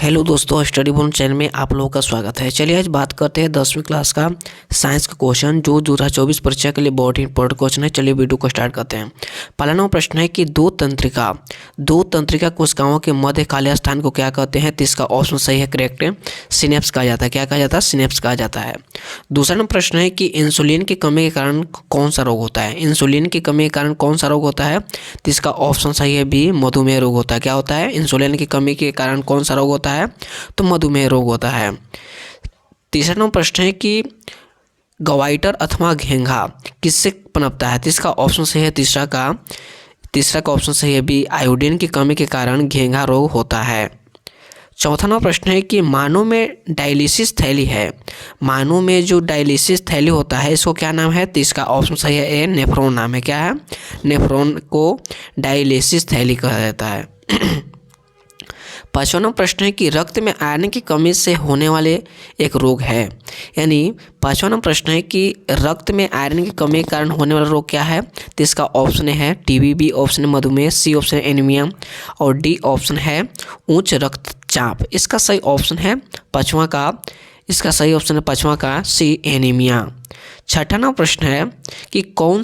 Hello दोस्तों, study boom channel में आप लोगों का स्वागत है। चलिए आज बात करते हैं 10वीं क्लास का साइंस का क्वेश्चन जो 2024 परीक्षा के लिए बहुत ही इंपॉर्टेंट क्वेश्चन है। चलिए वीडियो को स्टार्ट करते हैं। पहला नंबर प्रश्न है कि दो तंत्रिका कोशिकाओं के मध्य खाली स्थान को क्या कहते हैं? तो इसका ऑप्शन सही है, करेक्ट है, सिनेप्स कहा जाता है। क्या कहा जाता है? सिनेप्स कहा जाता है। दूसरा नंबर प्रश्न है कि इंसुलिन की कमी के कारण कौन सा रोग होता है? इंसुलिन की कमी के कारण कौन सा रोग होता है? तो इसका ऑप्शन सही है, बी, मधुमेह रोग होता है। क्या होता है? इंसुलिन की कमी के कारण कौन सा रोग होता है? तो मधुमेह रोग होता है। तीसरा नंबर प्रश्न है कि गवाइटर अथवा घेंघा किससे पनपता है? तो इसका ऑप्शन सही है, तीसरा का ऑप्शन सही है, बी, आयोडीन की कमी के कारण घेंघा रोग होता है। चौथा नंबर प्रश्न है कि मानव में डायलिसिस थैली है, मानव में जो डायलिसिस थैली होता है इसको क्या नाम है? तो इसका ऑप्शन सही है, ए, नेफ्रॉन नाम है। क्या है? नेफ्रॉन को डायलिसिस थैली कहा जाता है। पांचवा नंबर प्रश्न है कि रक्त में आयरन की कमी से होने वाले एक रोग है, यानी पांचवा नंबर प्रश्न है कि रक्त में आयरन की कमी के कारण होने वाला रोग क्या है? तो इसका ऑप्शन है टीबी, बी ऑप्शन है मधुमेह, सी ऑप्शन है एनीमिया और डी ऑप्शन है उच्च रक्तचाप। इसका सही ऑप्शन है पांचवा का सी, एनीमिया। छठा नंबर प्रश्न है कि कौन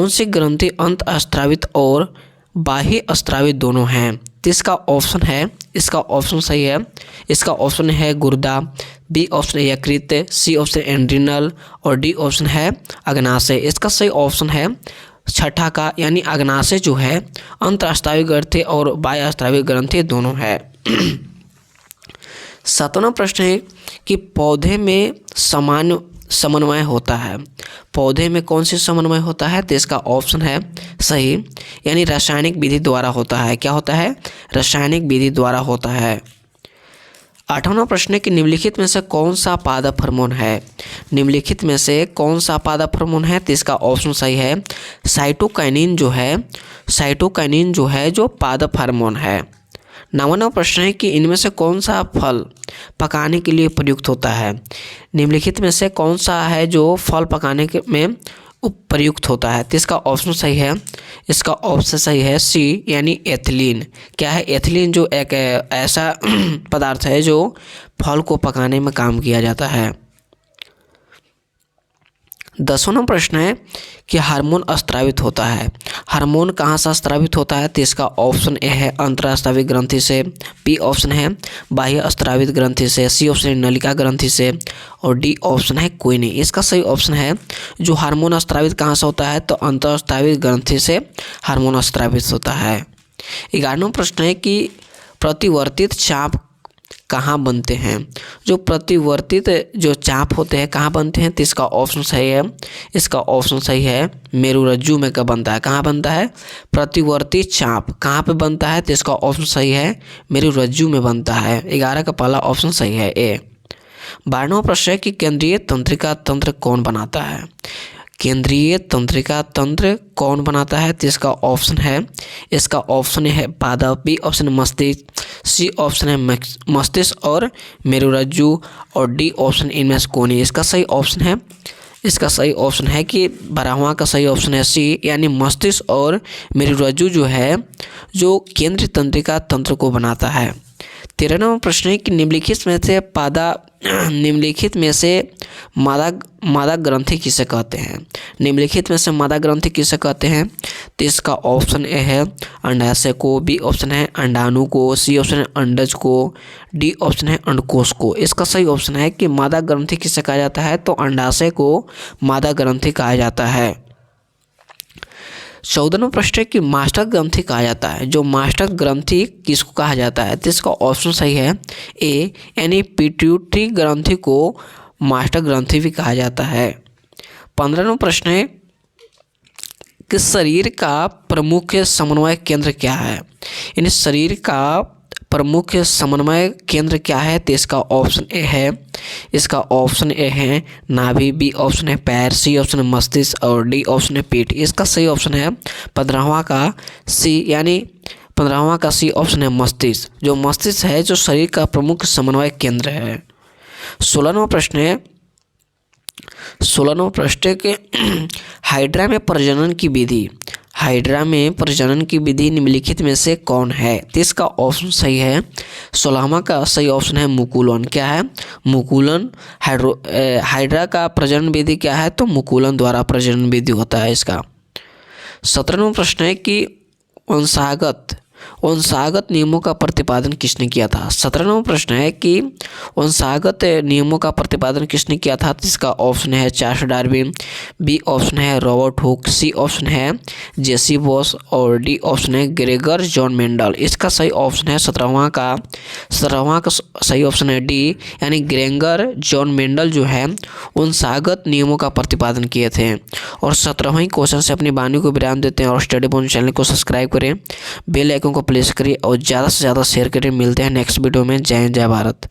सी ग्रंथि अंत स्त्रावित और बाह्य स्त्रावित दोनों हैं? तो इसका ऑप्शन सही है, इसका ऑप्शन है गुर्दा, बी ऑप्शन है यकृत, सी ऑप्शन एड्रिनल और डी ऑप्शन है अग्नाशय। इसका सही ऑप्शन है छठा का, यानी अग्नाशय जो है अंतःस्त्रावी ग्रंथि और बाह्य स्त्रावी ग्रंथि दोनों है। सातवां प्रश्न है कि पौधे में समन्वय होता है, पौधे में कौन सी समन्वय होता है? तो इसका ऑप्शन है सही, यानी रासायनिक विधि द्वारा होता है। क्या होता है? रासायनिक विधि द्वारा होता है। आठवां प्रश्न है कि निम्नलिखित में से कौन सा पादप हार्मोन है? निम्नलिखित में से कौन सा पादप हार्मोन है? तो इसका ऑप्शन सही है साइटोकाइनिन जो है जो पादप हार्मोन है। नौवां प्रश्न है कि इनमें से कौन सा फल पकाने के लिए प्रयुक्त होता है? निम्नलिखित में से कौन सा है जो फल पकाने में प्रयुक्त होता है? तो इसका ऑप्शन सही है, सी, यानी एथिलीन। क्या है? एथिलीन जो एक ऐसा पदार्थ है जो फल को पकाने में काम किया जाता है। 10वां प्रश्न है कि हार्मोन स्त्रावित होता है, हार्मोन कहाँ से स्त्रावित होता है? तो इसका ऑप्शन ए है अंतःस्त्रावी ग्रंथि से, बी ऑप्शन है बाह्य स्त्रावित ग्रंथि से, सी ऑप्शन है नलिका ग्रंथि से और डी ऑप्शन है कोई नहीं। इसका सही ऑप्शन है जो हार्मोन स्त्रावित कहाँ से होता है? तो अंतःस्त्रावित ग्रंथि से हार्मोन स्त्रावित होता है। 11वां प्रश्न है कि प्रतिवर्तित चाप कहाँ बनते हैं? जो प्रतिवर्तित जो चाप होते हैं कहाँ बनते हैं? तो इसका ऑप्शन सही है, मेरुरज्जु में कब बनता है? कहाँ बनता है? प्रतिवर्तित चाप कहाँ पे बनता है? तो इसका ऑप्शन सही है, मेरुरज्जु में बनता है। 11 का पहला ऑप्शन सही है, ए। 12वां प्रश्न है कि केंद्रीय तंत्रिका तंत्र कौन बनाता है? केंद्रीय तंत्रिका तंत्र कौन बनाता है? तो इसका ऑप्शन है पादप, बी ऑप्शन मस्तिष्क, सी ऑप्शन है मस्तिष्क और मेरुरज्जु और डी ऑप्शन इनमें से कौन है? इसका सही ऑप्शन है कि 12वां का सही ऑप्शन है सी, यानी मस्तिष्क और मेरुरज्जु जो है जो केंद्रीय तंत्रिका तंत्र को बनाता है। 13वां प्रश्न है कि निम्नलिखित में से मादा ग्रंथि किसे कहते हैं? निम्नलिखित में से मादा ग्रंथि किसे कहते हैं? तो इसका ऑप्शन ए है अंडाशय को, बी ऑप्शन है अंडाणु को, सी ऑप्शन है अंडज को, डी ऑप्शन है अंडकोश को। इसका सही ऑप्शन है कि मादा ग्रंथि किसे कहा जाता है? तो अंडाशय को मादा ग्रंथि कहा जाता है। 14वां प्रश्न है कि मास्टर ग्रंथि कहा जाता है, जो मास्टर ग्रंथि किसको कहा जाता है? तो इसका ऑप्शन सही है, ए, यानी पिट्यूटरी ग्रंथि को मास्टर ग्रंथि भी कहा जाता है। 15वां प्रश्न है कि शरीर का प्रमुख समन्वय केंद्र क्या है? यानी शरीर का प्रमुख समन्वय केंद्र क्या है? तो इसका ऑप्शन ए है नाभि, बी ऑप्शन है पैर, सी ऑप्शन है मस्तिष्क और डी ऑप्शन है पेट। इसका सही ऑप्शन है 15वां का सी ऑप्शन है मस्तिष्क। जो मस्तिष्क है जो शरीर का प्रमुख समन्वय केंद्र है। 16वां प्रश्न है कि हाइड्रा में प्रजनन की विधि हाइड्रा में प्रजनन की विधि निम्नलिखित में से कौन है? तो इसका ऑप्शन सही है 16वां का सही ऑप्शन है मुकुलन। क्या है? मुकुलन। हाइड्रा का प्रजनन विधि क्या है? तो मुकुलन द्वारा प्रजनन विधि होता है इसका। 17वां प्रश्न है कि वंशागत नियमों का प्रतिपादन किसने किया था? 17वां प्रश्न है कि वंशागत नियमों का प्रतिपादन किसने किया था? तो इसका ऑप्शन है चार्ल्स डार्विन, बी ऑप्शन है रॉबर्ट हुक, सी ऑप्शन है जेसी बॉस और डी ऑप्शन है ग्रेगर जॉन मेंडल। इसका सही ऑप्शन है 17वां का सही ऑप्शन है डी, यानी ग्रेगर जॉन मेंडल जो है वंशागत नियमों का प्रतिपादन किए थे। और 17वां क्वेश्चन से अपनी वाणी को विराम देते हैं और स्टडी पॉइंट चैनल को सब्सक्राइब करें, बेल आइकन को प्रेस करिए और ज़्यादा से ज़्यादा शेयर करें। मिलते हैं नेक्स्ट वीडियो में। जय हिंद, जय भारत।